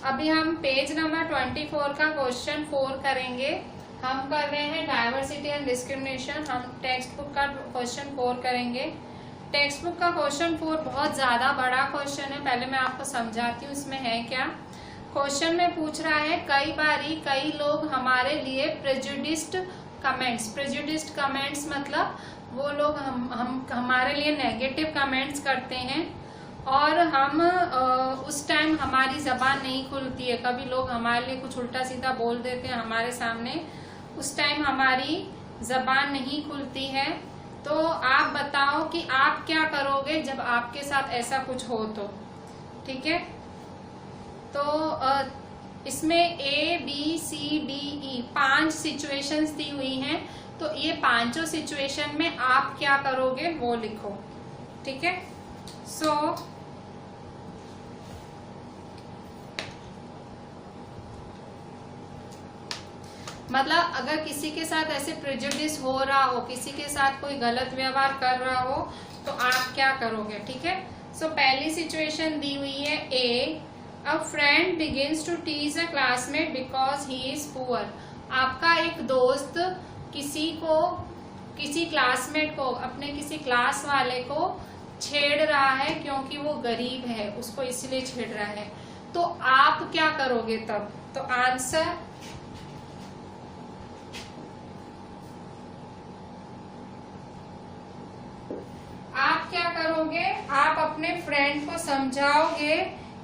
अभी हम page number 24 का क्वेश्चन 4 करेंगे। हम कर रहे हैं डाइवर्सिटी एंड डिस्क्रिमिनेशन। हम टेक्स्ट बुक का क्वेश्चन 4 करेंगे। टेक्स्ट बुक का क्वेश्चन 4 बहुत ज्यादा बड़ा क्वेश्चन है। पहले मैं आपको समझाती हूँ इसमें है क्या। क्वेश्चन में पूछ रहा है कई बारी कई लोग हमारे लिए प्रेजुडिस्ड कमेंट्स मतलब वो लोग हम हमारे लिए नेगेटिव कमेंट्स करते हैं और हम उस टाइम हमारी जबान नहीं खुलती है। कभी लोग हमारे लिए कुछ उल्टा सीधा बोल देते हैं हमारे सामने, उस टाइम हमारी जबान नहीं खुलती है। तो आप बताओ कि आप क्या करोगे जब आपके साथ ऐसा कुछ हो तो। ठीक है, तो इसमें ABCDE 5 सिचुएशंस दी हुई हैं। तो ये पांचों सिचुएशन में आप क्या करोगे वो लिखो। ठीक है, सो मतलब अगर किसी के साथ ऐसे प्रेजुडिस हो रहा हो, किसी के साथ कोई गलत व्यवहार कर रहा हो तो आप क्या करोगे। ठीक है, सो पहली सिचुएशन दी हुई है A friend begins to tease a classmate because he is poor. आपका एक दोस्त किसी क्लासमेट को, अपने किसी क्लास वाले को छेड़ रहा है क्योंकि वो गरीब है, उसको इसलिए छेड़ रहा है। तो आप क्या करोगे तब। तो आंसर आप क्या करोगे, आप अपने फ्रेंड को समझाओगे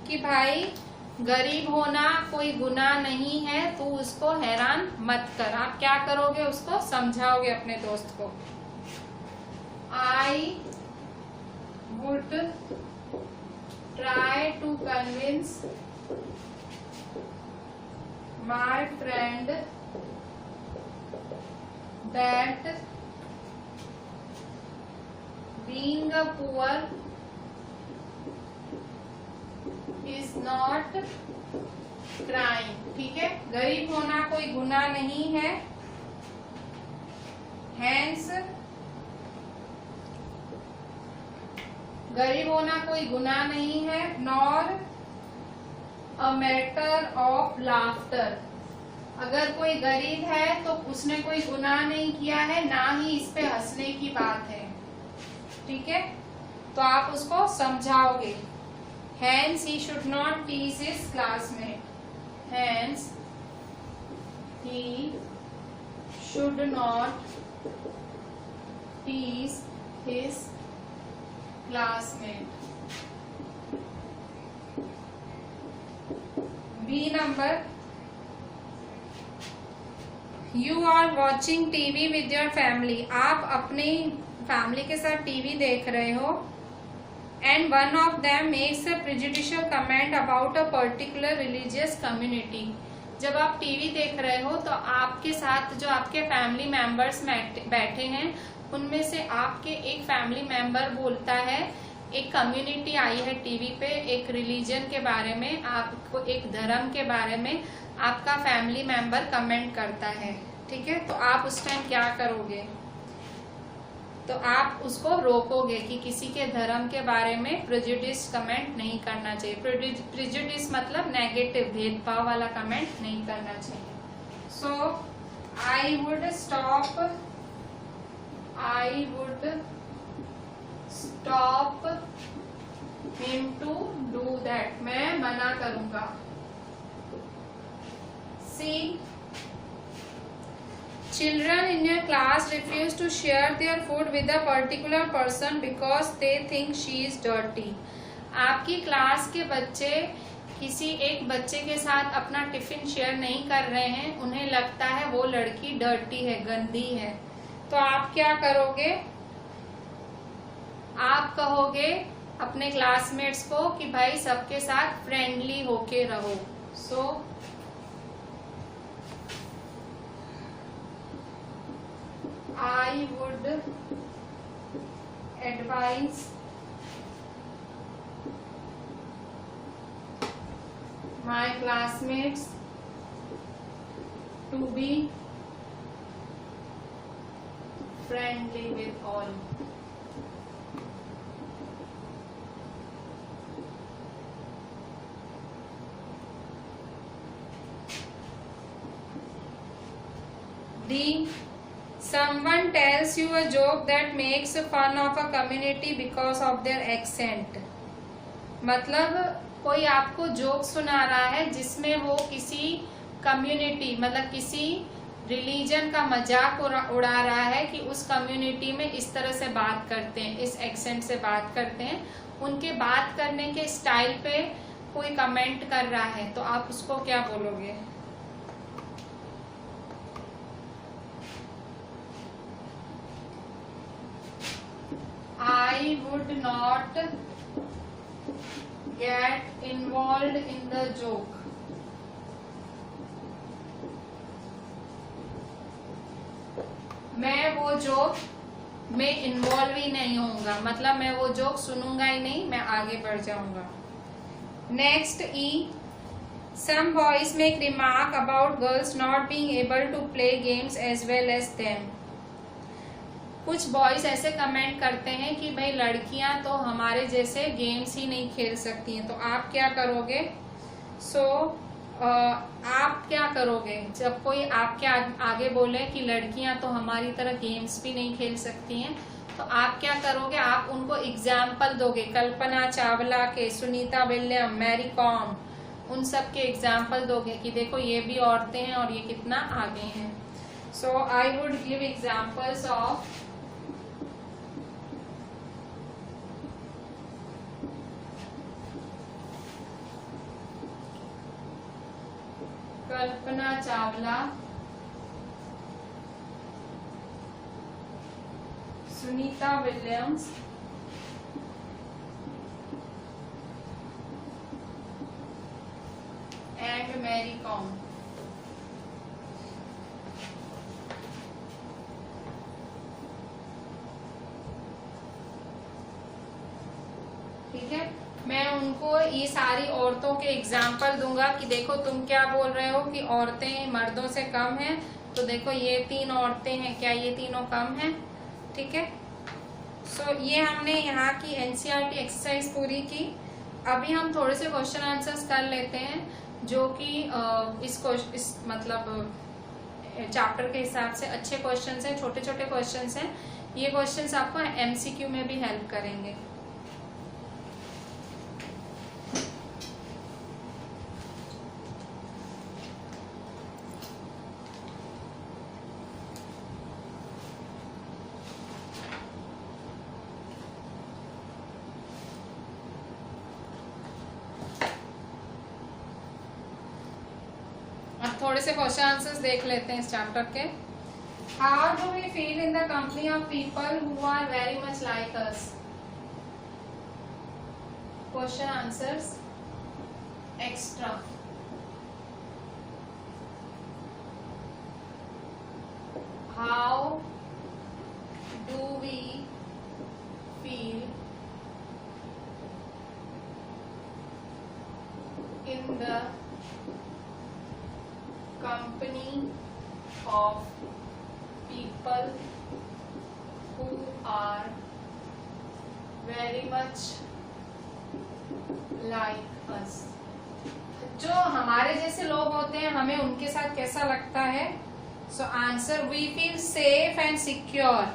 कि भाई गरीब होना कोई गुनाह नहीं है, तू उसको हैरान मत कर। आप क्या करोगे, उसको समझाओगे अपने दोस्त को। I would try to convince my friend that being a poor is not crime। ठीक है, गरीब होना कोई गुनाह नहीं है। Hence गरीब होना कोई गुनाह नहीं है, nor a matter of laughter। अगर कोई गरीब है तो उसने कोई गुनाह नहीं किया है, ना ही इस पे हंसने की बात है। ठीक है, तो आप उसको समझाओगे। Hence he should not tease his classmate। Hence he should not tease his classmate। B number, you are watching TV with your family। आप अपनी फैमिली के साथ टीवी देख रहे हो and one of them makes a prejudicial comment about a particular religious community. जब आप TV देख रहे हो तो आपके साथ जो आपके फैमिली मेंबर्स बैठे हैं उनमें से आपके एक फैमिली मेंबर बोलता है, एक कम्युनिटी आई है टीवी पे, एक रिलीजन के बारे में, आपको एक धर्म के बारे में आपका फैमिली मेंबर कमेंट करता है। ठीक है, तो आप उस टाइम क्या करोगे। तो आप उसको रोकोगे कि किसी के धर्म के बारे में प्रेजुडिस कमेंट नहीं करना चाहिए। प्रेजुडिस मतलब नेगेटिव, भेदभाव वाला कमेंट नहीं करना चाहिए। So I would stop him to do that. मैं मना करूंगा। See Children in your class refuse to share their food with a particular person because they think she is dirty। आपकी क्लास के बच्चे किसी एक बच्चे के साथ अपना टिफिन शेयर नहीं कर रहे हैं, उन्हें लगता है वो लड़की डर्टी है, गंदी है। तो आप क्या करोगे, आप कहोगे अपने क्लासमेट्स को कि भाई सबके साथ फ्रेंडली होके रहो। सो I would advise my classmates to be friendly with all। D. Someone tells you a joke that makes fun of a community because of their accent. मतलब कोई आपको जोक सुना रहा है जिसमें वो किसी कम्युनिटी मतलब किसी रिलीजन का मजाक उड़ा रहा है कि उस कम्युनिटी में इस तरह से बात करते हैं, इस एक्सेंट से बात करते हैं, उनके बात करने के स्टाइल पे कोई कमेंट कर रहा है, तो आप उसको क्या बोलोगे? I would not get involved in the joke. मैं वो जोक में इन्वॉल्व ही नहीं होऊंगा, मतलब मैं वो जोक सुनूंगा ही नहीं, मैं आगे बढ़ जाऊंगा। Next E. Some boys make remark about girls not being able to play games as well as them. कुछ बॉयज ऐसे कमेंट करते हैं कि भाई लड़कियां तो हमारे जैसे गेम्स ही नहीं खेल सकती हैं, तो आप क्या करोगे? आप क्या करोगे जब कोई आपके आगे बोले कि लड़कियां तो हमारी तरह गेम्स भी नहीं खेल सकती हैं, तो आप क्या करोगे? आप उनको एग्जाम्पल दोगे, कल्पना चावला के, सुनीता विलियम, मैरी कॉम, उन सब के एग्जाम्पल दोगे कि देखो ये भी औरतें हैं और ये कितना आगे हैं. So I would give examples of Kalpana Chawla, Sunita Williams, and Mary Kom. ठीक है, मैं उनको ये सारी औरतों के एग्जाम्पल दूंगा कि देखो तुम क्या बोल रहे हो कि औरतें मर्दों से कम हैं, तो देखो ये 3 औरतें हैं, क्या ये तीनों कम हैं? ठीक है. सो ये हमने यहाँ की एनसीईआरटी एक्सरसाइज पूरी की. अभी हम थोड़े से क्वेश्चन आंसर्स कर लेते हैं जो कि इस मतलब चैप्टर के हिसाब से अच्छे क्वेश्चंस हैं, छोटे छोटे क्वेश्चंस हैं. ये क्वेश्चंस आपको एमसीक्यू में भी हेल्प करेंगे. थोड़े से क्वेश्चन आंसर्स देख लेते हैं इस चैप्टर के. How do we feel in the company of people who are very much like us? Question answers extra. How do we feel in the company of people who are very much like us? जो हमारे जैसे लोग होते हैं हमें उनके साथ कैसा लगता है? So answer we feel safe and secure.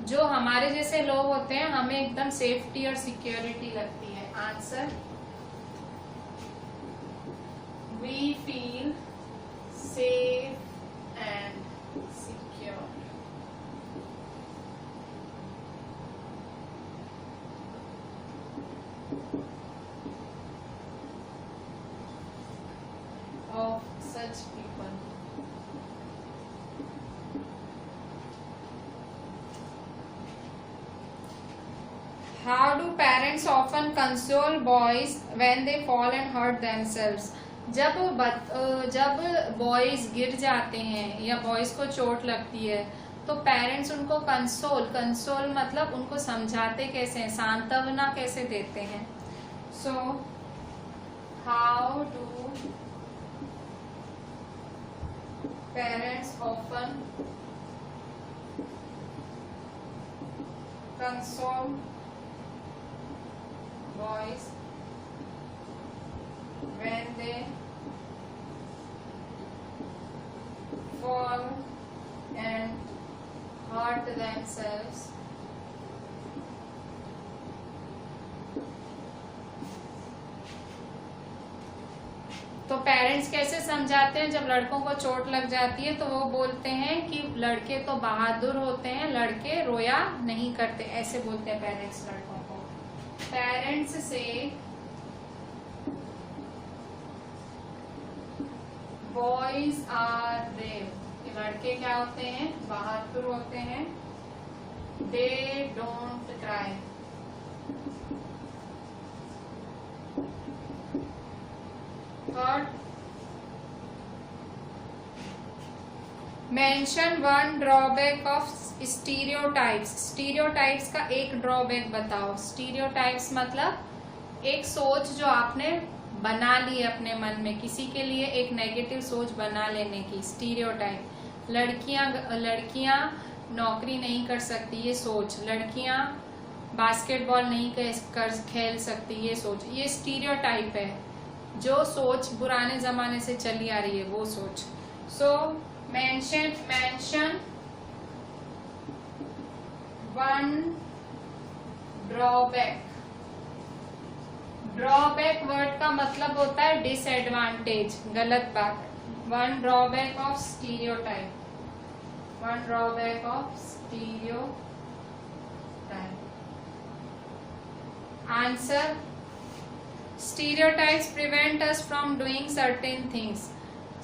जो हमारे जैसे लोग होते हैं हमें एकदम सेफ्टी और सिक्योरिटी लगती है. Answer we feel safe and secure. Of such people. How do parents often console boys when they fall and hurt themselves? जब बॉयज गिर जाते हैं या बॉयज को चोट लगती है तो पेरेंट्स उनको कंसोल मतलब उनको समझाते कैसे हैं, सांत्वना कैसे देते हैं? So how do parents often console boys when they fall तो पेरेंट्स कैसे समझाते हैं, जब लड़कों को चोट लग जाती है तो वो बोलते हैं कि लड़के तो बहादुर होते हैं, लड़के रोया नहीं करते, ऐसे बोलते हैं पेरेंट्स लड़कों को। पेरेंट्स से बॉयज आर ब्रेव, लड़के क्या होते हैं, बहादुर होते हैं। They don't cry, third, mention one drawback of stereotypes, stereotypes का एक ड्रॉबैक बताओ। स्टीरियोटाइप्स मतलब एक सोच जो आपने बना ली अपने मन में, किसी के लिए एक नेगेटिव सोच बना लेने की, स्टीरियोटाइप। लड़कियां नौकरी नहीं कर सकती, ये सोच। लड़कियां बास्केटबॉल नहीं खेल सकती, ये सोच। ये स्टीरियोटाइप है, जो सोच पुराने जमाने से चली आ रही है, वो सोच। So mention one drawback. Drawback word का मतलब होता है डिसएडवांटेज, गलत बात। One drawback of stereotype, one drawback of stereotype. Answer, stereotypes prevent us from doing certain things.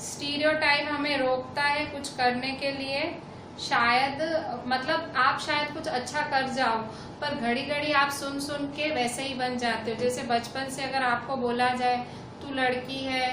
Stereotype हमें रोकता है कुछ करने के लिए, शायद मतलब आप शायद कुछ अच्छा कर जाओ, पर घड़ी घड़ी आप सुन सुन के वैसे ही बन जाते हो। जैसे बचपन से अगर आपको बोला जाए तू लड़की है,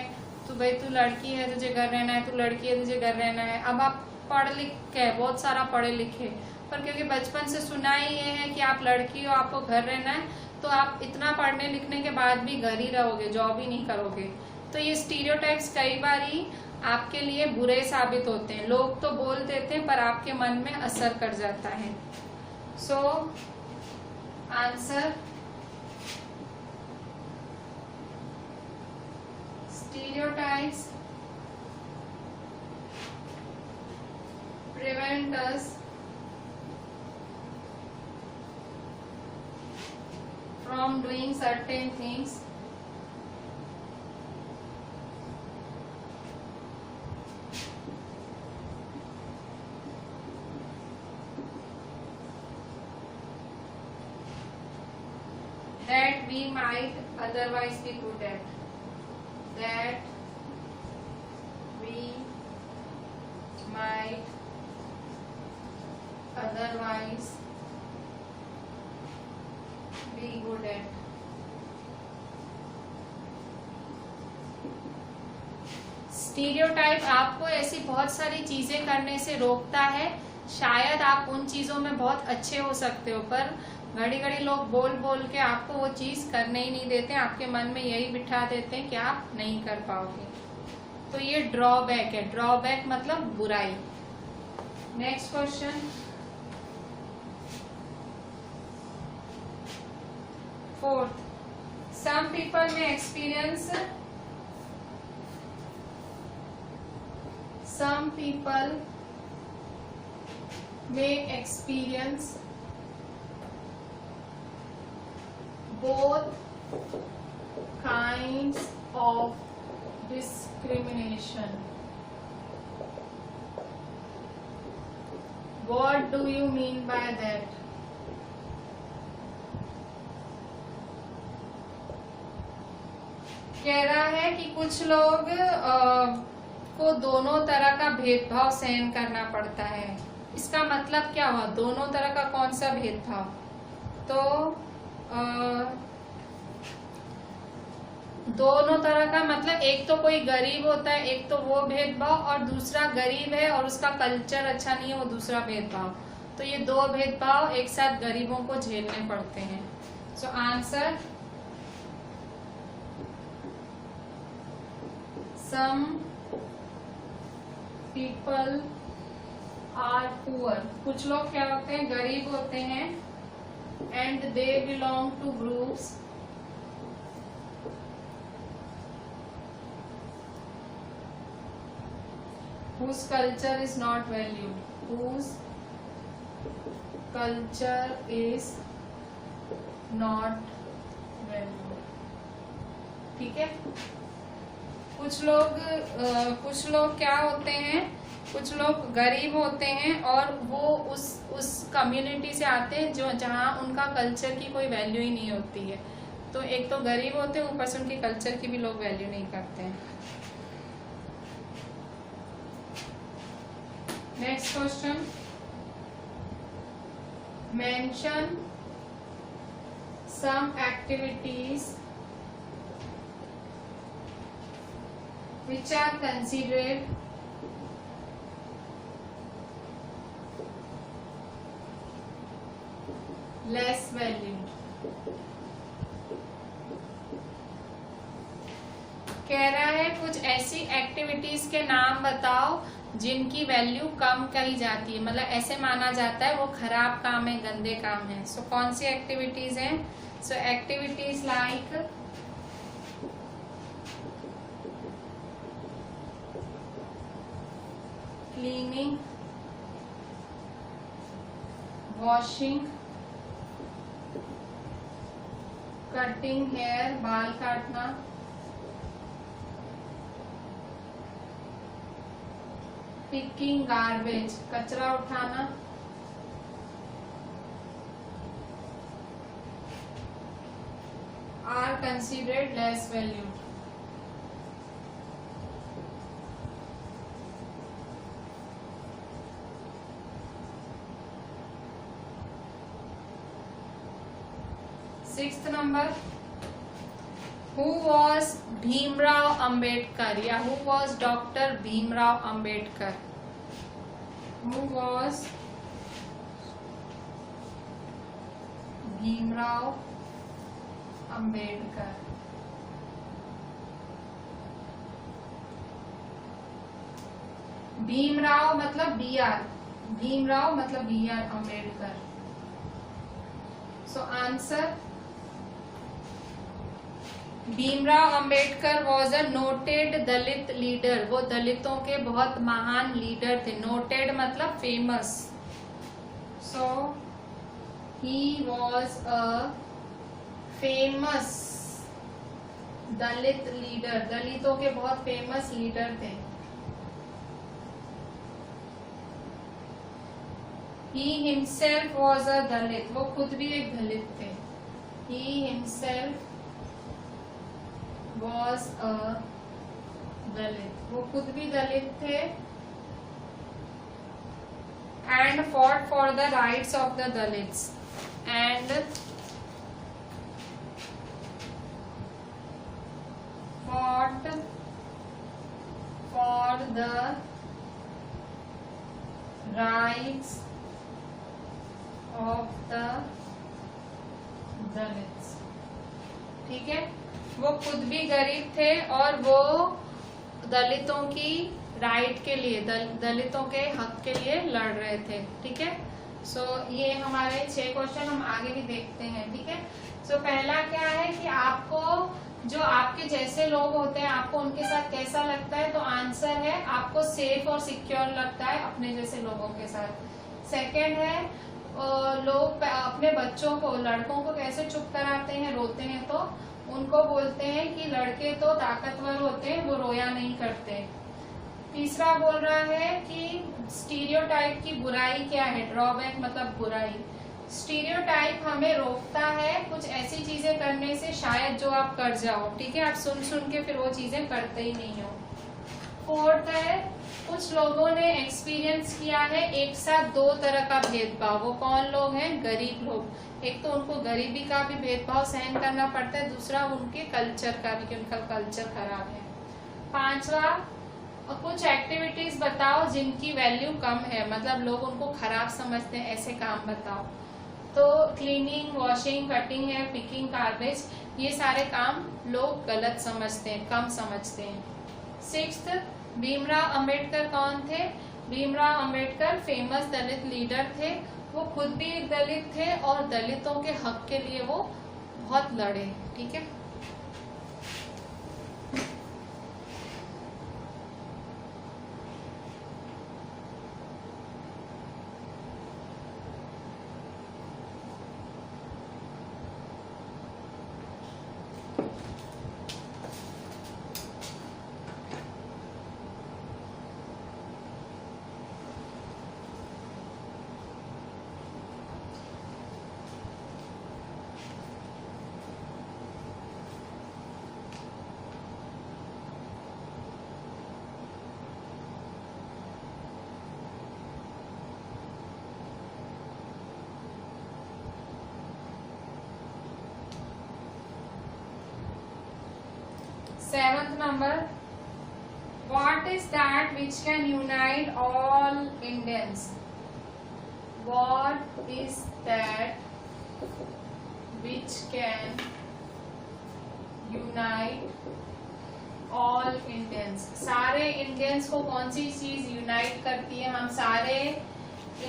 तो भाई तू लड़की है, तुझे घर रहना है, तू लड़की है, तुझे घर रहना है। अब आप पढ़ लिख के, बहुत सारा पढ़े लिखे, पर क्योंकि बचपन से सुना ही ये है कि आप लड़की हो, आपको घर रहना है, तो आप इतना पढ़ने लिखने के बाद भी घर ही रहोगे, जॉब ही नहीं करोगे। तो ये स्टीरियोटाइप्स कई बार ही आपके लिए बुरे साबित होते हैं। लोग तो बोल देते हैं पर आपके मन में असर कर जाता है। So answer, stereotypes prevent us from doing certain things that we might otherwise be good at, that we might otherwise be good at। Stereotype आपको ऐसी बहुत सारी चीजें करने से रोकता है। शायद आप उन चीजों में बहुत अच्छे हो सकते हो, पर घड़ी घड़ी लोग बोल बोल के आपको वो चीज करने ही नहीं देते, आपके मन में यही बिठा देते हैं कि आप नहीं कर पाओगे। तो ये ड्रॉबैक है, ड्रॉबैक मतलब बुराई। Next question, fourth, some people may experience both kinds of discrimination. What do you mean by that? कह रहा है कि कुछ लोग को दोनों तरह का भेदभाव सहन करना पड़ता है। इसका मतलब क्या हुआ, दोनों तरह का कौन सा भेदभाव? तो दोनों तरह का मतलब एक तो कोई गरीब होता है, एक तो वो भेदभाव, और दूसरा गरीब है और उसका कल्चर अच्छा नहीं है, वो दूसरा भेदभाव। तो ये दो भेदभाव एक साथ गरीबों को झेलने पड़ते हैं। So answer, some people are poor, कुछ लोग क्या होते हैं, गरीब होते हैं, and they belong to groups whose culture is not valued, whose culture is not valued। ठीक है, कुछ कुछ लोग क्या होते हैं, कुछ लोग गरीब होते हैं और वो उस कम्युनिटी से आते हैं जो जहाँ उनका कल्चर की कोई वैल्यू ही नहीं होती है। तो एक तो गरीब होते हैं, ऊपर से उनके कल्चर की भी लोग वैल्यू नहीं करते हैं। Next question, mention some activities which are considered less valued। कह रहा है कुछ ऐसी एक्टिविटीज के नाम बताओ जिनकी वैल्यू कम कही जाती है, मतलब ऐसे माना जाता है वो खराब काम है, गंदे काम है। सो कौन सी एक्टिविटीज हैं? So activities like cleaning, washing, cutting hair, बाल काटना, पिकिंग गार्बेज, कचरा उठाना, are considered less valued. Sixth number, who was Bhimrao Ambedkar या who was doctor Bhimrao Ambedkar? Who was Bhimrao Ambedkar? Bhimrao मतलब बीआर, भीमराव मतलब BR Ambedkar. So answer, Bhimrao Ambedkar was a noted Dalit leader, वो दलितों के बहुत महान लीडर थे। नोटेड मतलब famous. So he was a famous Dalit leader, दलितों के बहुत फेमस लीडर थे। ही हिमसेल्फ वॉज अ दलित, वो खुद भी एक दलित थे। ही हिमसेल्फ was a दलित, वो खुद भी दलित थे। and fought for the rights of the Dalits and fought for the rights of the Dalits। ठीक है, वो खुद भी गरीब थे और वो दलितों की राइट के लिए, दलितों के हक के लिए लड़ रहे थे। ठीक है, सो ये हमारे 6 क्वेश्चन हम आगे भी देखते हैं। ठीक है, सो पहला क्या है कि आपको जो आपके जैसे लोग होते हैं आपको उनके साथ कैसा लगता है? तो आंसर है आपको सेफ और सिक्योर लगता है अपने जैसे लोगों के साथ। सेकंड है लोग अपने बच्चों को, लड़कों को कैसे चुप कराते हैं, रोते हैं तो उनको बोलते हैं कि लड़के तो ताकतवर होते हैं, वो रोया नहीं करते। तीसरा बोल रहा है कि स्टीरियोटाइप की बुराई क्या है? ड्रॉबैक मतलब बुराई। स्टीरियोटाइप हमें रोकता है कुछ ऐसी चीजें करने से शायद जो आप कर जाओ। ठीक है, आप सुन सुन के फिर वो चीजें करते ही नहीं हो। फोर्थ है कुछ लोगों ने एक्सपीरियंस किया है एक साथ 2 तरह का भेदभाव। वो कौन लोग हैं? गरीब लोग। एक तो उनको गरीबी का भी भेदभाव सहन करना पड़ता है, दूसरा उनके कल्चर का भी, कि उनका कल्चर खराब है। 5वां, कुछ एक्टिविटीज बताओ जिनकी वैल्यू कम है, मतलब लोग उनको खराब समझते हैं, ऐसे काम बताओ। तो क्लीनिंग, वॉशिंग, कटिंग है, पिकिंग गार्बेज, ये सारे काम लोग गलत समझते हैं, कम समझते हैं। 6th, भीमराव अंबेडकर कौन थे? भीमराव अंबेडकर फेमस दलित लीडर थे, वो खुद भी एक दलित थे और दलितों के हक के लिए वो बहुत लड़े। ठीक है, 7th number, what is that which can unite all Indians? What is that which can unite all Indians? सारे इंडियंस को कौन सी चीज यूनाइट करती है? हम सारे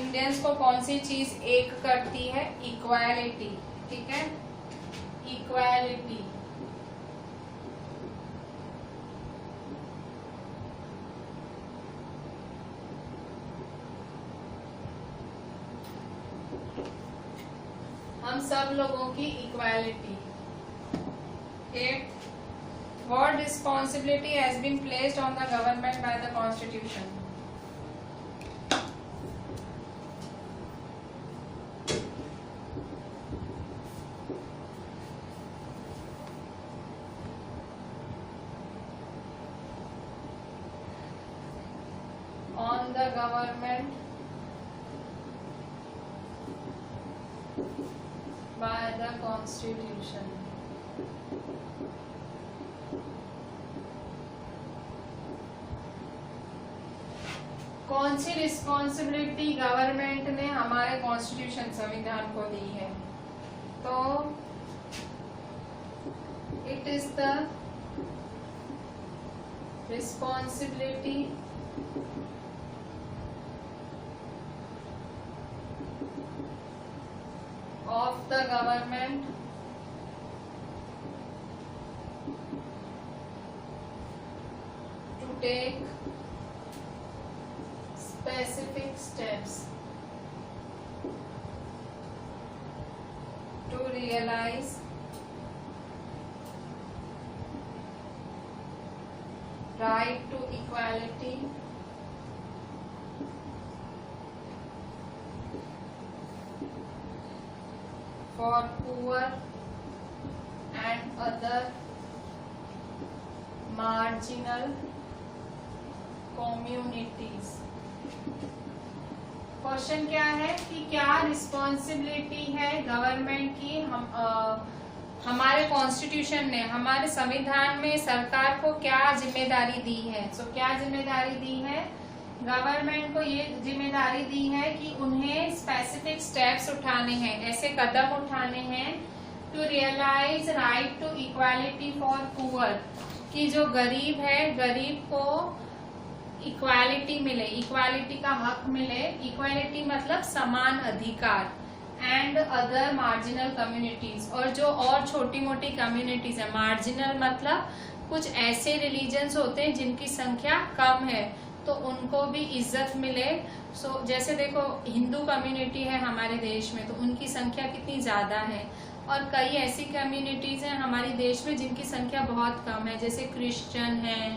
इंडियंस को कौन सी चीज एक करती है? इक्वालिटी। ठीक है, इक्वालिटी। हम सब लोगों की equality. 8. What responsibility has been placed on the government by the Constitution? On the government by the Constitution. कौन सी रिस्पॉन्सिबिलिटी गवर्नमेंट ने हमारे कॉन्स्टिट्यूशन संविधान को दी है? तो it is the responsibility of the government to take specific steps to realize right to equality for poor and other marginal communities. Question क्या है कि क्या रिस्पॉन्सिबिलिटी है गवर्नमेंट की? हमारे कॉन्स्टिट्यूशन ने, हमारे संविधान में सरकार को क्या जिम्मेदारी दी है? सो क्या जिम्मेदारी दी है? गवर्नमेंट को ये जिम्मेदारी दी है कि उन्हें स्पेसिफिक स्टेप्स उठाने हैं, ऐसे कदम उठाने हैं to realise right to equality for poor, कि जो गरीब है, गरीब को इक्वालिटी मिले, इक्वालिटी का हक मिले। इक्वालिटी मतलब समान अधिकार। एंड अदर मार्जिनल कम्युनिटीज, और जो और छोटी मोटी कम्युनिटीज है। मार्जिनल मतलब कुछ ऐसे रिलीजन्स होते हैं जिनकी संख्या कम है, तो उनको भी इज्जत मिले। सो जैसे देखो हिंदू कम्युनिटी है हमारे देश में, तो उनकी संख्या कितनी ज्यादा है, और कई ऐसी कम्युनिटीज हैं हमारे देश में जिनकी संख्या बहुत कम है, जैसे क्रिश्चियन हैं,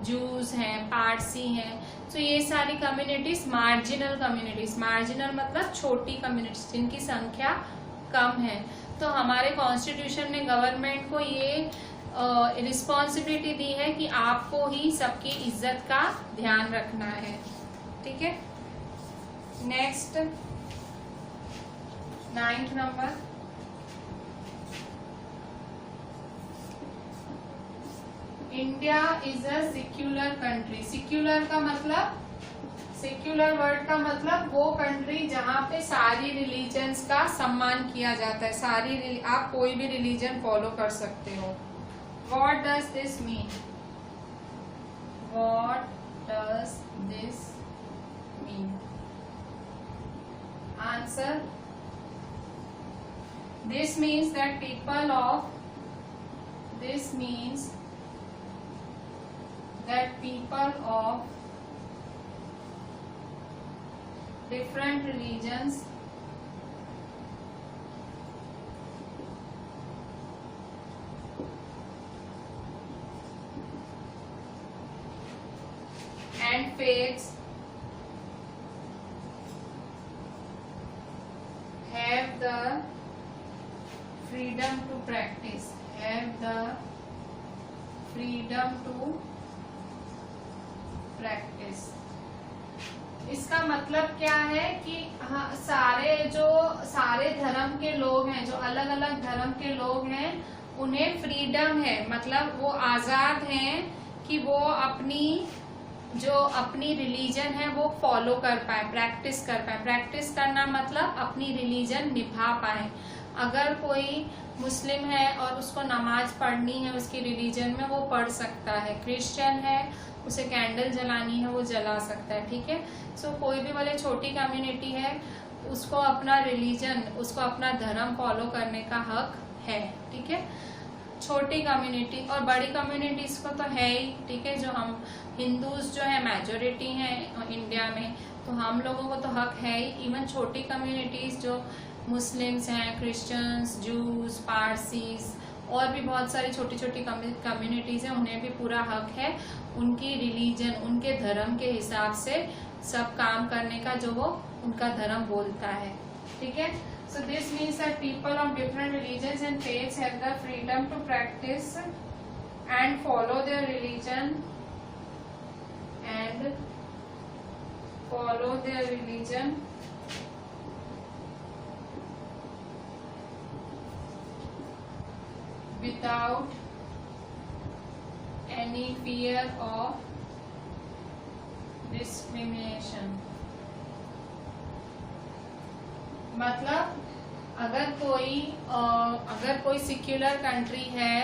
जूस हैं, पारसी हैं। तो ये सारी कम्युनिटीज मार्जिनल कम्युनिटीज, मार्जिनल मतलब छोटी कम्युनिटीज जिनकी संख्या कम है। तो हमारे कॉन्स्टिट्यूशन ने गवर्नमेंट को ये रिस्पॉन्सिबिलिटी दी है कि आपको ही सबकी इज्जत का ध्यान रखना है। ठीक है, next 9th number, India is a secular country. Secular का मतलब, सेक्युलर वर्ड का मतलब वो कंट्री जहाँ पे सारी रिलीजन्स का सम्मान किया जाता है। सारी आप कोई भी रिलीजन फॉलो कर सकते हो। What does this mean? What does this mean? Answer: this means that people of different religions and faiths have the freedom to practice, इसका मतलब क्या है कि सारे धर्म के लोग हैं, जो अलग अलग धर्म के लोग हैं, उन्हें फ्रीडम है, मतलब वो आजाद हैं कि वो अपनी रिलीजन है वो फॉलो कर पाए, प्रैक्टिस कर पाए। प्रैक्टिस करना मतलब अपनी रिलीजन निभा पाए। अगर कोई मुस्लिम है और उसको नमाज पढ़नी है उसकी रिलीजन में, वो पढ़ सकता है। क्रिश्चियन है, उसे कैंडल जलानी है, वो जला सकता है। ठीक है। सो कोई भी भले छोटी कम्युनिटी है, उसको अपना रिलीजन, उसको अपना धर्म फॉलो करने का हक है। ठीक है। छोटी कम्युनिटी और बड़ी कम्युनिटीज को तो है ही। ठीक है। जो हम हिंदूज जो है मेजोरिटी हैं इंडिया में, तो हम लोगों को तो हक है ही। इवन छोटी कम्युनिटीज जो मुस्लिम्स हैं, क्रिश्चियंस, जूस, पारसीज और भी बहुत सारी छोटी छोटी कम्युनिटीज हैं, उन्हें भी पूरा हक है उनकी रिलीजन, उनके धर्म के हिसाब से सब काम करने का जो वो उनका धर्म बोलता है। ठीक है। So this means that people of different religions and faiths have the freedom to practice and follow their religion without any fear of discrimination. मतलब अगर कोई सिक्युलर कंट्री है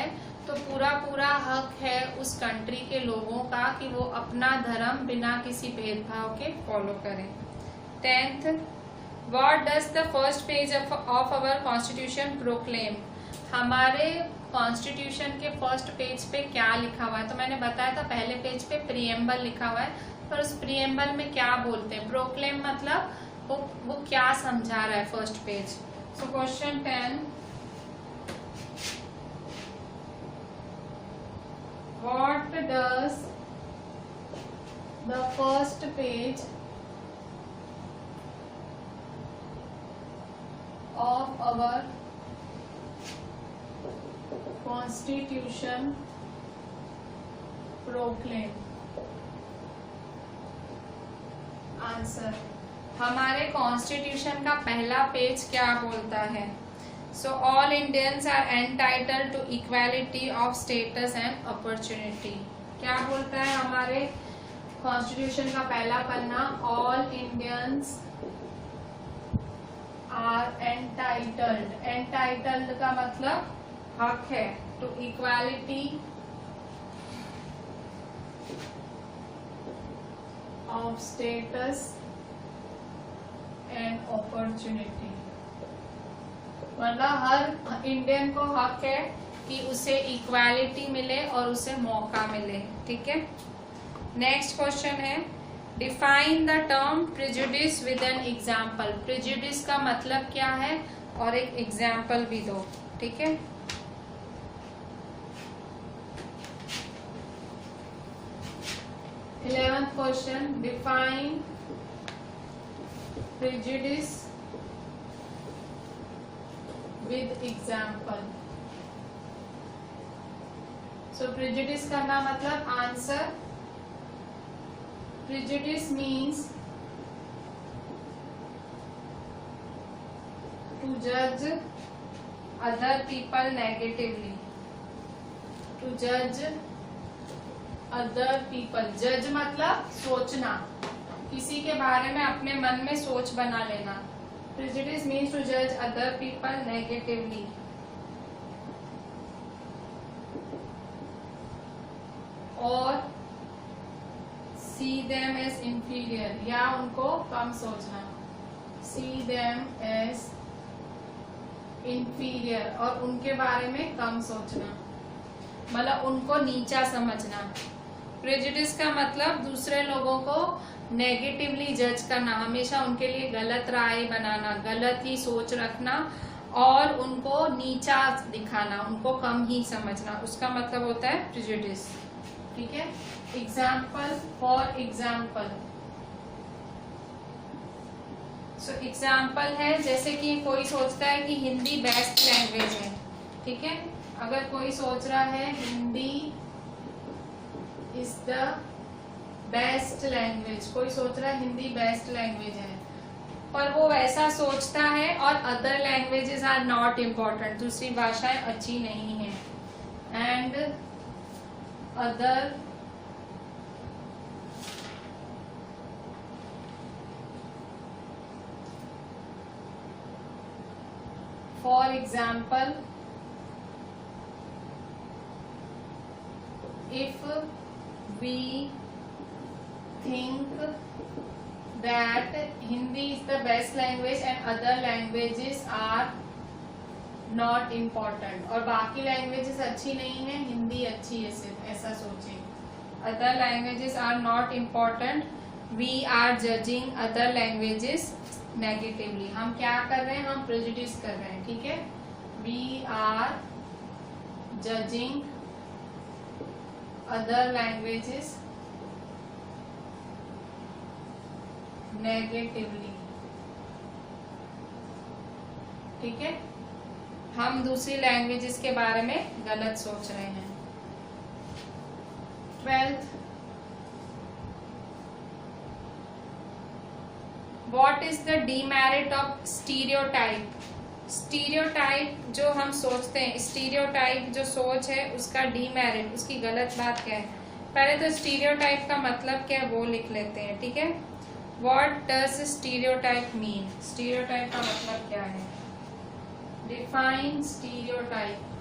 तो पूरा हक है उस कंट्री के लोगों का कि वो अपना धर्म बिना किसी भेदभाव के फॉलो करें। 10th, what does the first page of our constitution proclaim? हमारे कॉन्स्टिट्यूशन के फर्स्ट पेज पे क्या लिखा हुआ है? तो मैंने बताया था पहले पेज पे प्रीएम्बल लिखा हुआ है, पर उस प्रीएम्बल में क्या बोलते हैं? प्रोक्लेम मतलब वो क्या समझा रहा है first page. So question 10, what does the first page of our constitution proclaim? Answer, हमारे कॉन्स्टिट्यूशन का पहला पेज क्या बोलता है? So all Indians are entitled to equality of status and opportunity. क्या बोलता है हमारे कॉन्स्टिट्यूशन का पहला पन्ना? All Indians are entitled. Entitled का मतलब हक है, to equality of status and opportunity. मतलब हर इंडियन को हक है कि उसे इक्वालिटी मिले और उसे मौका मिले। ठीक है। नेक्स्ट क्वेश्चन है, define the term prejudice with an example. Prejudice का मतलब क्या है और एक एग्जाम्पल भी दो। ठीक है। Eleventh question, define prejudice with example. So prejudice करना मतलब answer, prejudice means to judge other people negatively. To judge other people. Judge मतलब सोचना, किसी के बारे में अपने मन में सोच बना लेना। Prejudice means to judge other people negatively. और see them as inferior, या उनको कम सोचना। See them as inferior, और उनके बारे में कम सोचना, मतलब उनको नीचा समझना। Prejudice का मतलब दूसरे लोगों को नेगेटिवली जज करना, हमेशा उनके लिए गलत राय बनाना, गलत ही सोच रखना और उनको नीचा दिखाना, उनको कम ही समझना, उसका मतलब होता है प्रेजुडिस। ठीक है। Example, for example. So example है जैसे कि कोई सोचता है कि हिंदी बेस्ट लैंग्वेज है। ठीक है। अगर कोई सोच रहा है Hindi is the best language, कोई सोच रहा है हिंदी बेस्ट लैंग्वेज है, पर वो वैसा सोचता है और other languages are not important, दूसरी भाषाएं अच्छी नहीं है। and other for example, if we think that Hindi is the best language and other languages are not important, और बाकी लैंग्वेजेस अच्छी नहीं है, हिंदी अच्छी है सिर्फ, ऐसा सोचें. Other languages are not important. We are judging other languages negatively. हम क्या कर रहे हैं? हम prejudice कर रहे हैं, ठीक है. We are judging other languages negatively. ठीक है, हम दूसरी लैंग्वेजेस के बारे में गलत सोच रहे हैं. 12th, What is the demerit of stereotype? Stereotype जो हम सोचते हैं, स्टीरियोटाइप जो सोच है उसका डीमेरिट, उसकी गलत बात क्या है? पहले तो स्टीरियोटाइप का मतलब क्या है वो लिख लेते हैं, ठीक है. What does stereotype mean? Stereotype का मतलब क्या है? Define stereotype.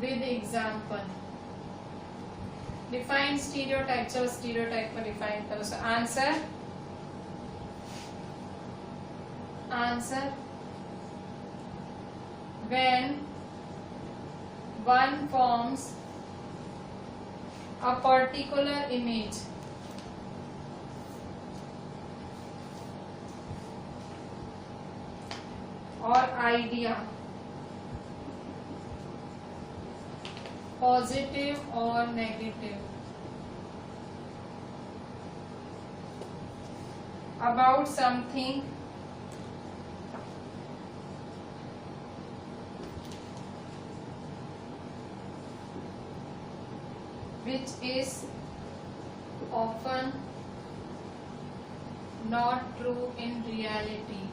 With example. Define stereotype. चलो stereotype को define करो. So answer when one forms a particular image or idea, positive or negative, about something which is often not true in reality.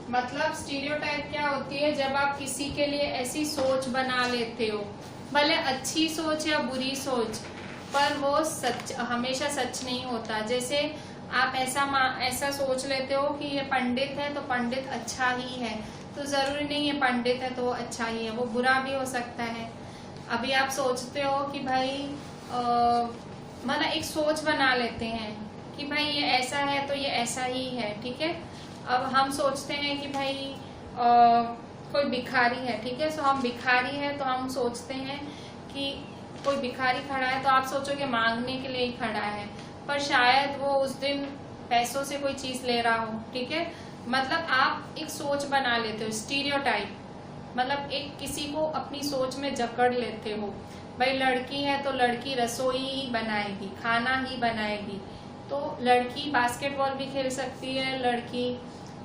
मतलब stereotype क्या होती है? जब आप किसी के लिए ऐसी सोच बना लेते हो, भले अच्छी सोच या बुरी सोच, पर वो सच हमेशा सच नहीं होता. जैसे आप ऐसा सोच लेते हो कि ये पंडित है तो पंडित अच्छा ही है, तो जरूरी नहीं है पंडित है तो वो अच्छा ही है, वो बुरा भी हो सकता है. अभी आप सोचते हो कि भाई मतलब एक सोच बना लेते हैं कि भाई ये ऐसा है तो ये ऐसा ही है, ठीक है. अब हम सोचते हैं कि भाई कोई भिखारी है, ठीक है. सो हम भिखारी है तो हम सोचते हैं कि कोई भिखारी खड़ा है तो आप सोचोगे मांगने के लिए ही खड़ा है, पर शायद वो उस दिन पैसों से कोई चीज ले रहा हो, ठीक है. मतलब आप एक सोच बना लेते हो, स्टीरियोटाइप. मतलब एक किसी को अपनी सोच में जकड़ लेते हो. भाई लड़की है तो लड़की रसोई ही बनाएगी, खाना ही बनाएगी, तो लड़की बास्केटबॉल भी खेल सकती है, लड़की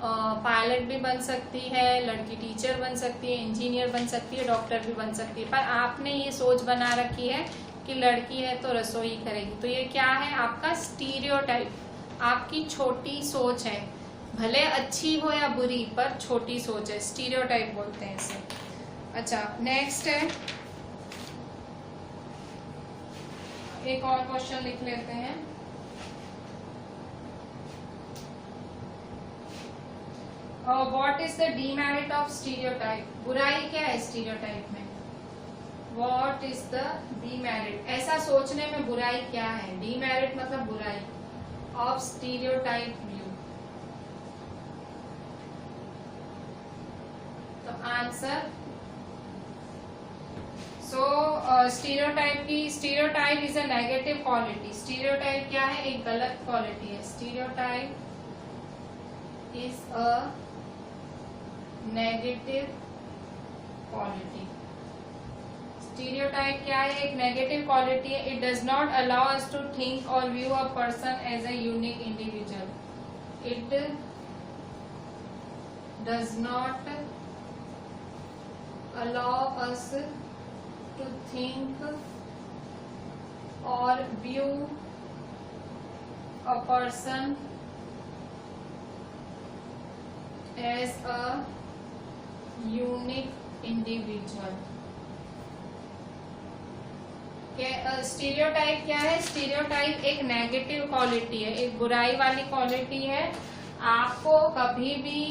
पायलट भी बन सकती है, लड़की टीचर बन सकती है, इंजीनियर बन सकती है, डॉक्टर भी बन सकती है. पर आपने ये सोच बना रखी है कि लड़की है तो रसोई करेगी. तो ये क्या है? आपका स्टीरियोटाइप, आपकी छोटी सोच है. भले अच्छी हो या बुरी, पर छोटी सोच है, स्टीरियोटाइप बोलते हैं इसे. अच्छा, नेक्स्ट है, एक और क्वेश्चन लिख लेते हैं. What is the demerit of stereotype? बुराई क्या है स्टीरियोटाइप में? What is the demerit? ऐसा सोचने में बुराई क्या है? डीमेरिट मतलब बुराई ऑफ स्टीरियोटाइप व्यू. तो answer, stereotype is a negative quality. Stereotype क्या है? एक गलत क्वालिटी है. Stereotype is a negative quality. Stereotype क्या है? एक नेगेटिव क्वालिटी है. It does not allow us to think और view a person as a unique individual. It does not allow us to think or view a person as a unique individual. Stereotype क्या है? Stereotype एक negative quality है, एक बुराई वाली quality है। आपको कभी भी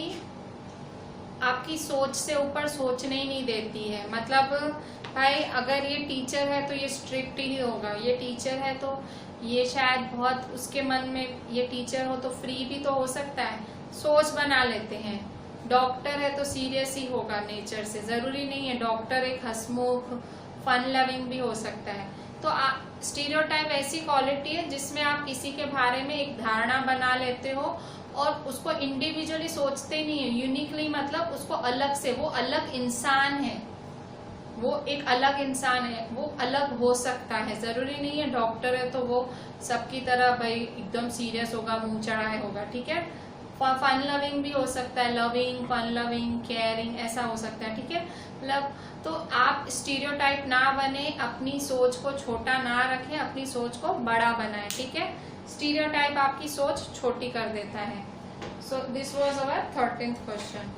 आपकी सोच से ऊपर सोचने ही नहीं देती है। मतलब भाई अगर ये टीचर है तो ये स्ट्रिक्ट ही होगा, ये टीचर है तो ये शायद बहुत उसके मन में, ये टीचर हो तो फ्री भी तो हो सकता है, सोच बना लेते हैं। डॉक्टर है तो सीरियस ही होगा नेचर से, जरूरी नहीं है। डॉक्टर एक हंसमुख फन लविंग भी हो सकता है। तो स्टीरियोटाइप ऐसी क्वालिटी है जिसमें आप किसी के बारे में एक धारणा बना लेते हो और उसको इंडिविजुअली सोचते नहीं है, यूनिकली, मतलब उसको अलग से, वो अलग इंसान है, वो एक अलग इंसान है, वो अलग हो सकता है। जरूरी नहीं है डॉक्टर है तो वो सबकी तरह भाई एकदम सीरियस होगा, मुंह चढ़ाए होगा, ठीक है। फन लविंग भी हो सकता है, लविंग, फन लविंग, केयरिंग, ऐसा हो सकता है, ठीक है। मतलब तो आप स्टीरियोटाइप ना बने, अपनी सोच को छोटा ना रखें, अपनी सोच को बड़ा बनाएं, ठीक है। स्टीरियोटाइप आपकी सोच छोटी कर देता है। So this was our 13th question.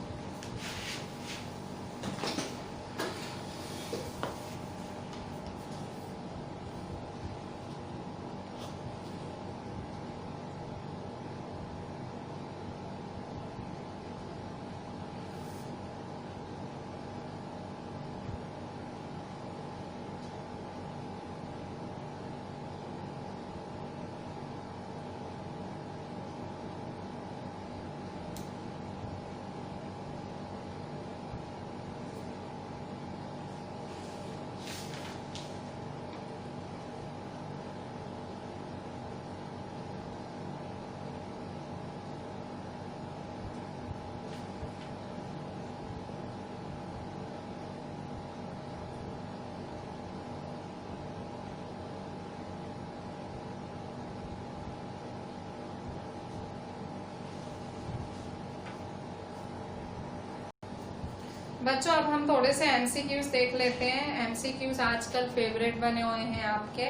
बच्चों अब हम थोड़े से एमसीक्यूज देख लेते हैं। एमसीक्यूज आजकल फेवरेट बने हुए हैं आपके।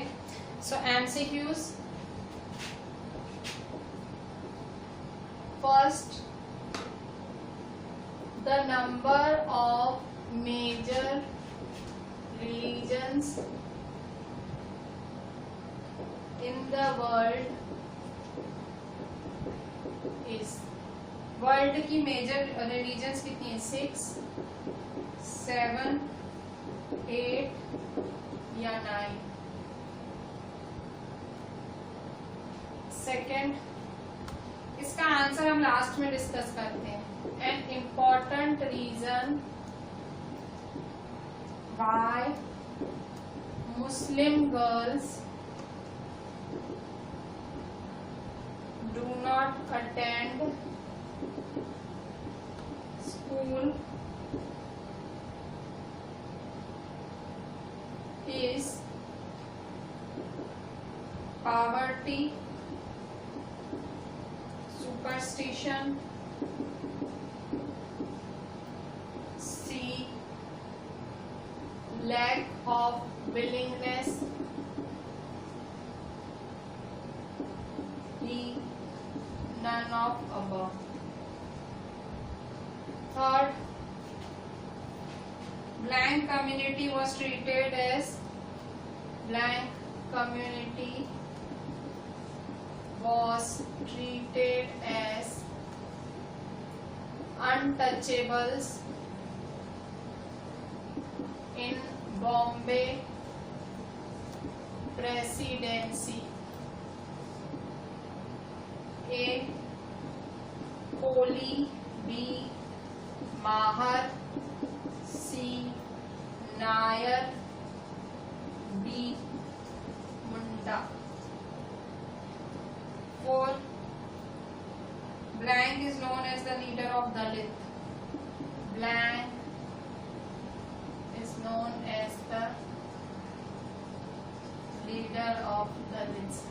So MCQs, first, the number of major religions in the world is, world की मेजर रिलीजन्स कितनी है? 6, 7, 8 या 9। सेकेंड, इसका आंसर हम लास्ट में डिस्कस करते हैं। An important reason why Muslim girls do not attend school is poverty, superstition, C, lack of willingness, D, none of above. Third, blank community was treated as, blank community was treated as untouchables in Bombay Presidency. A, Kohli, B, Mahar, C, Nair, D, Munda. 4, blank is known as the leader of Dalit. Blank is known as the leader of Dalits.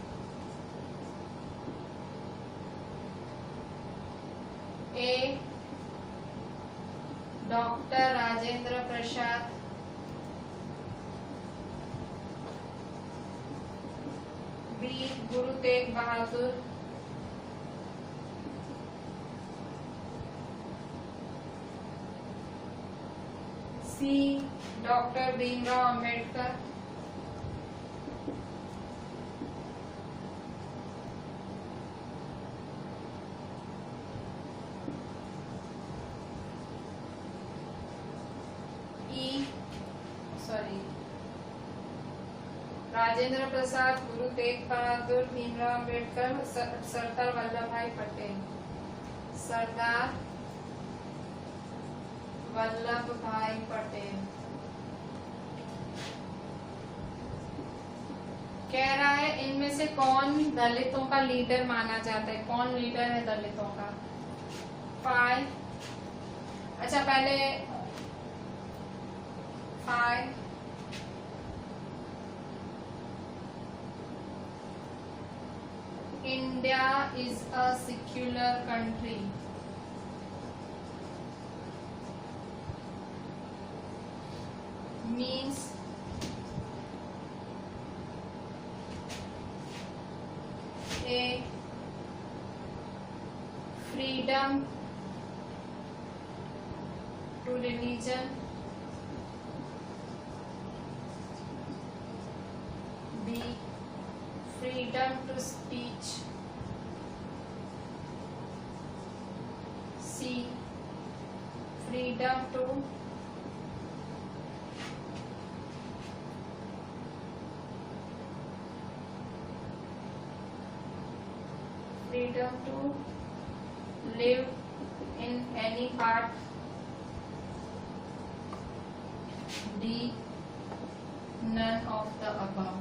A, Dr. Rajendra Prasad, B, Guru Tegh Bahadur, C doctor Bhimrao Ambedkar, Rajendra Prasad, Guru Tegh Bahadur, Bhimrao Ambedkar, Sardar Vallabh भाई पटेल, सरदार वल्लभ भाई पटेल। कह रहा है इनमें से कौन दलितों का लीडर माना जाता है, कौन लीडर है दलितों का? 5। अच्छा पहले 5 India is a secular country. Means a freedom to religion, B freedom to speech, C freedom to live in any part, D none of the above.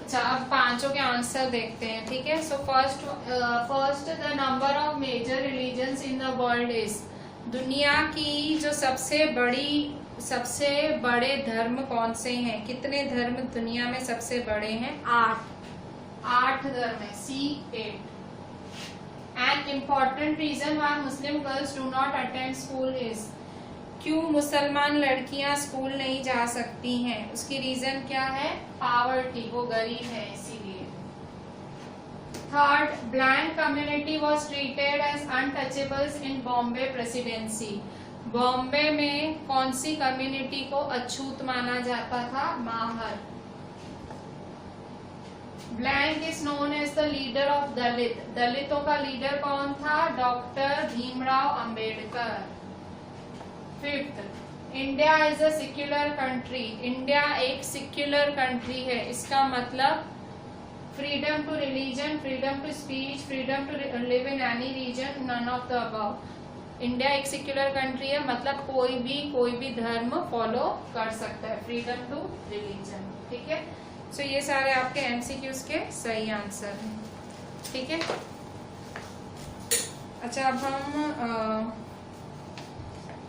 अच्छा अब पांचों के आंसर देखते हैं, ठीक है। So first the number of major religions in the world is, दुनिया की जो सबसे बड़े धर्म कौन से हैं, कितने धर्म दुनिया में सबसे बड़े हैं? 8 धर्म है, C8। An important reason why Muslim girls do not attend school is, क्यों मुसलमान लड़कियां स्कूल नहीं जा सकती हैं? उसकी रीजन क्या है? पावर्टी, वो गरीब है इसीलिए। Third, blank community was treated as untouchables in Bombay presidency, Bombay में कौन सी कम्युनिटी को अछूत माना जाता था? Mahar. Blank is known as the leader of Dalit, दलितों का लीडर कौन था? Doctor Bhimrao Ambedkar. Fifth, India is a secular country, India एक सेक्युलर कंट्री है, इसका मतलब freedom to religion, freedom to speech, freedom to live in any region, none of the above. India एक सेक्युलर कंट्री है, मतलब कोई भी धर्म फॉलो कर सकता है, फ्रीडम टू रिलीजन, ठीक है। सो ये सारे आपके एमसीक्यूज के सही आंसर हैं, ठीक है। अच्छा अब हम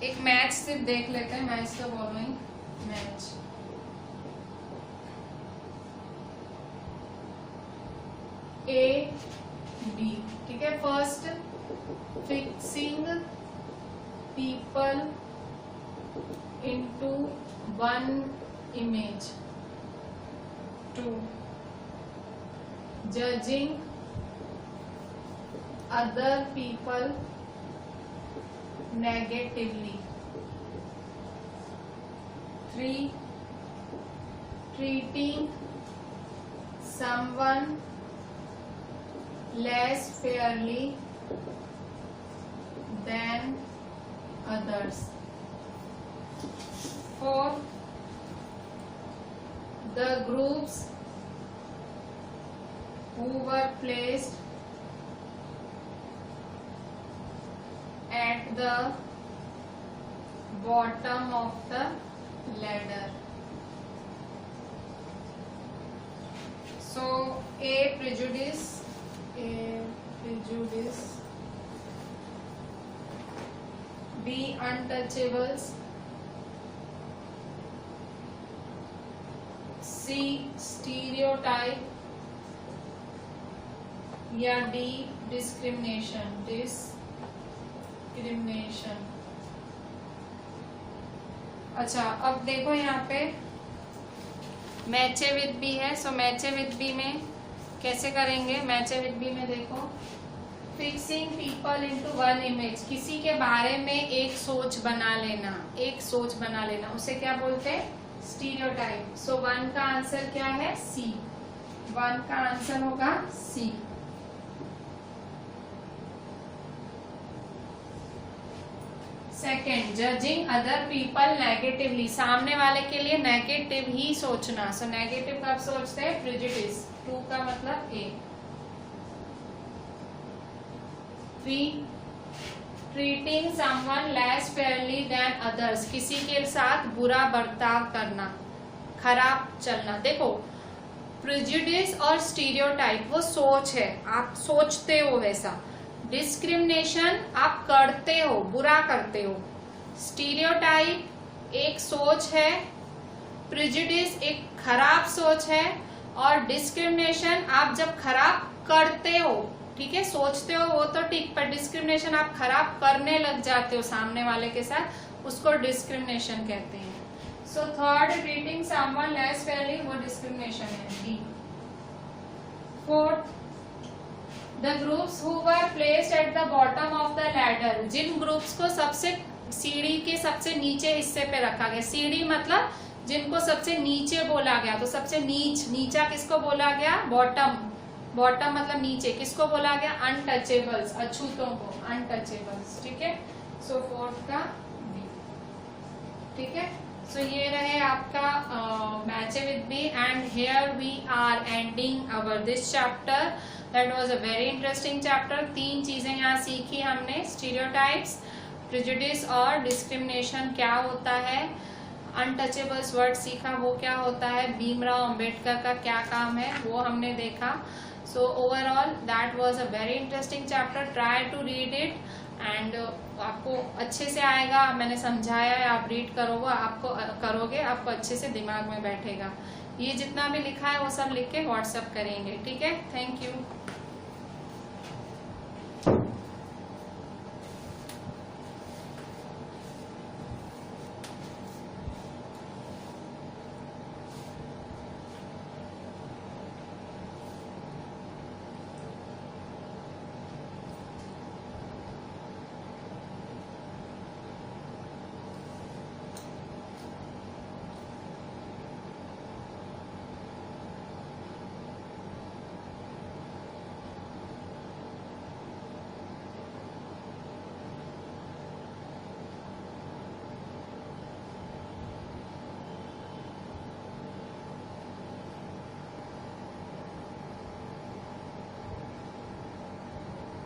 एक मैच सिर्फ देख लेते हैं, मैच तो बोल रही मैच। A B, ठीक है। First, fixing people into one image. 2, judging other people negatively। 3, treating someone less fairly than others। 4, the groups who were placed at the bottom of the ladder। So A prejudice, B untouchables, C stereotype या D discrimination। अच्छा अब देखो यहाँ पे मैचे with B है। सो मैचे with B में कैसे करेंगे? मैचे विद बी में देखो fixing people into one image, किसी के बारे में एक सोच बना लेना, एक सोच बना लेना, उसे क्या बोलते हैं? स्टीरियोटाइप। सो 1 का आंसर क्या है? सी। 1 का आंसर होगा C. Second, judging other people negatively, सामने वाले के लिए नेगेटिव ही सोचना। सो नेगेटिव कब सोचते हैं? प्रेजुडिस। 2 का मतलब ए। 3, treating someone less Fairlie than others, किसी के साथ बुरा बर्ताव करना, खराब चलना। देखो, प्रेजुडिस और स्टीरियोटाइप वो सोच है, आप सोचते हो वैसा। डिस्क्रिमिनेशन आप करते हो, बुरा करते हो। स्टीरियोटाइप एक सोच है, प्रेजुडिस एक खराब सोच है, और डिस्क्रिमिनेशन आप जब खराब करते हो, ठीक है, सोचते हो वो तो ठीक, पर डिस्क्रिमिनेशन आप खराब करने लग जाते हो सामने वाले के साथ, उसको डिस्क्रिमिनेशन कहते हैं। So third, treating someone less fairly, वो डिस्क्रिमिनेशन है, D. Fourth, the groups who were placed at the bottom of the ladder, जिन ग्रुप्स को सबसे सीढ़ी के सबसे नीचे हिस्से पे रखा गया। सीढ़ी मतलब जिनको सबसे नीचे बोला गया, तो सबसे नीचा किसको बोला गया? बॉटम। बॉटम मतलब नीचे, किसको बोला गया? अनटचेबल्स, अछूतों को, अनटचेबल्स, ठीक है। सो 4 का बी, ठीक है। सो ये रहे आपका match with B, and here we are ending our this chapter. That was a very interesting chapter. 3 चीजें यहाँ सीखी हमने, स्टीरियोटाइप्स, प्रेजुडिस और डिस्क्रिमिनेशन क्या होता है, अनटचेबल्स वर्ड सीखा वो क्या होता है, भीमराव अंबेडकर का क्या काम है वो हमने देखा। So overall that was a very interesting chapter. Try to read it and आपको अच्छे से आएगा। मैंने समझाया है, आप रीड करोगे आपको अच्छे से दिमाग में बैठेगा। ये जितना भी लिखा है वो सब लिख के व्हाट्सएप करेंगे, ठीक है। Thank you.